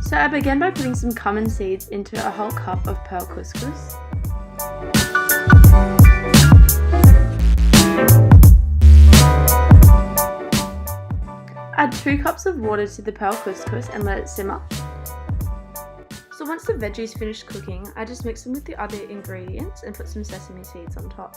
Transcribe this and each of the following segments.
So I began by putting some cumin seeds into a whole cup of pearl couscous. Add 2 cups of water to the pearl couscous and let it simmer. So once the veggies finished cooking, I just mix them with the other ingredients and put some sesame seeds on top.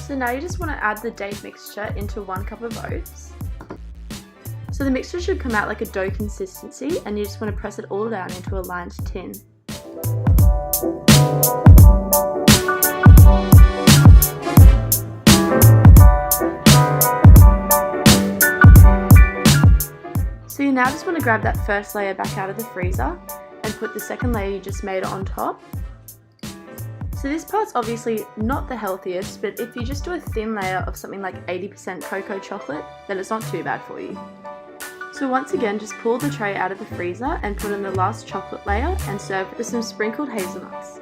So now you just want to add the date mixture into 1 cup of oats. So the mixture should come out like a dough consistency, and you just want to press it all down into a lined tin. So you now just want to grab that first layer back out of the freezer and put the second layer you just made on top. So this part's obviously not the healthiest, but if you just do a thin layer of something like 80% cocoa chocolate, then it's not too bad for you. So once again, just pull the tray out of the freezer and put in the last chocolate layer and serve with some sprinkled hazelnuts.